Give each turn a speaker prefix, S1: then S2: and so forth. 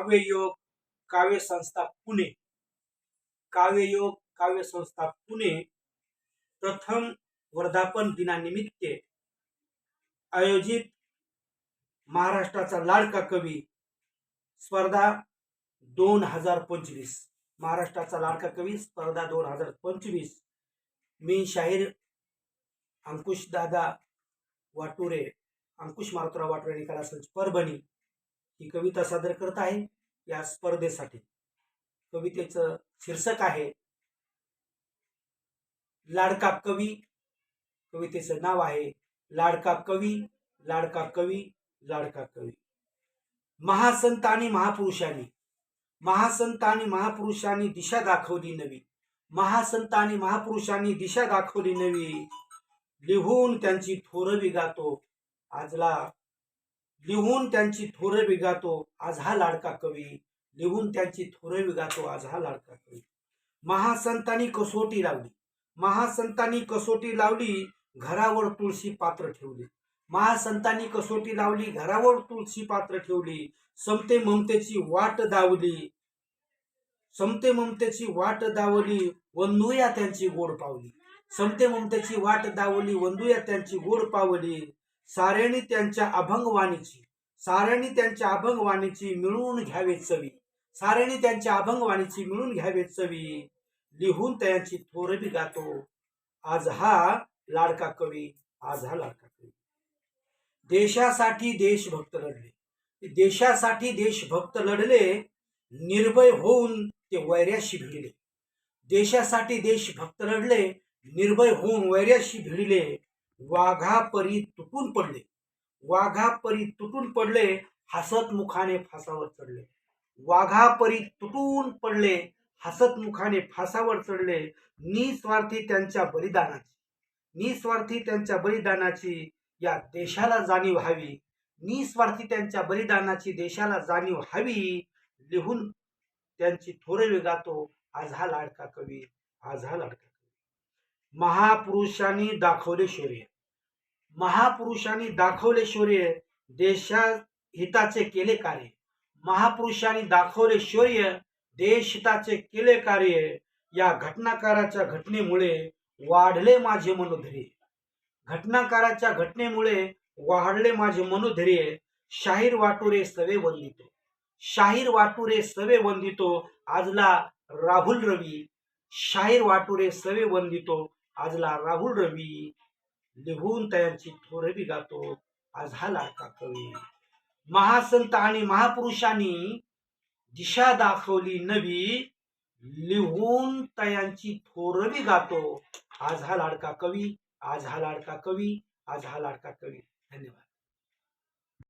S1: काव्ययोग काव्य संस्था पुणे, काव्ययोग काव्य संस्था पुणे प्रथम वर्धापन दिनानिमित्त आयोजित महाराष्ट्राचा लाडका कवी स्पर्धा 2025, महाराष्ट्राचा लाडका कवी स्पर्धा 2025। मी शाहीर अंकुश दादा वाटुरे, अंकुश मारुतराव वाटुरे आणि कलासंच परभणी ही कविता सादर करत आहे। या स्पर्धेसाठी कवितेचं शीर्षक आहे लाडका कवी। कवितेचं नाव आहे लाडका कवी, लाडका कवी, लाडका कवी। महासंत आणि महापुरुषांनी, महासंत आणि महापुरुषांनी दिशा दाखवली नवी, महासंत आणि महापुरुषांनी दिशा दाखवली नवी। लिहून त्यांची थोरवी गातो आजला, लिहून त्यांची थोरवी गातो आज हा लाडका कवी, लिहून त्यांची थोरवी गातो आज हा लाडका कवी। महासंतांनी कसोटी लावली, महासंतांनी कसोटी लावली, घरावर तुळशी पात्र ठेवली, महासंतांनी कसोटी लावली, घरावर तुळशी पात्र ठेवली। समते ममतेची वाट दावली, समते ममतेची वाट दावली, वंदूया त्यांची गोड पावली, समते ममतेची वाट दावली, वंदूया त्यांची गोड पावली। साऱ्यांनी त्यांच्या अभंगवाणीची, साऱ्यांनी त्यांच्या अभंगवाणीची मिळून घ्यावे चवी, साऱ्यांनी त्यांच्या अभंगवाणीची मिळून घ्यावे चवी। लिहून त्यांची थोरवी गातो आज हा लाडका कवी, आज हा लाडका कवी। देशासाठी देशभक्त लढले, देशासाठी देशभक्त लढले, निर्भय होऊन ते वैऱ्याशी भिडले, देशासाठी देशभक्त लढले, निर्भय होऊन वैऱ्याशी भिडले। वाघापरी तुटून पडले, वाघापरी तुटून पडले, हसत मुखाने फासावर चढले, वाघापरी तुटून पडले, हसत मुखाने फासावर चढले। निस्वार्थी त्यांच्या बलिदानाची, निस्वार्थी त्यांच्या बलिदानाची या देशाला जाणीव हवी, निस्वार्थी त्यांच्या बलिदानाची देशाला जाणीव हवी। लिहून त्यांची थोरवी गातो आज हा लाडका कवी, आज हा लाडका कवी। महापुरुषांनी दाखवले शौर्य, महापुरुषांनी दाखवले शौर्य, देशा हिताचे केले कार्य, महापुरुषांनी दाखवले शौर्य, देश हिताचे केले कार्य। या घटनाकाराच्या घटनेमुळे वाढले माझे मनोधैर्य, घटनाकाराच्या घटनेमुळे वाढले माझे मनोधैर्य। शाहीर वाटुरे सवे वंदितो, शाहीर वाटुरे सवे वंदितो आजला राहुल रवी, शाहीर वाटुरे सवे वंदितो आजला राहुल रवी। लिहून त्यांची थोरवी गातो आज हा लाडका कवी। महासंत आणि महापुरुषांनी दिशा दाखवली नवी, लिहून त्यांची थोरवी गातो आज हा लाडका कवी, आज हा लाडका कवी, आज हा लाडका कवी। धन्यवाद।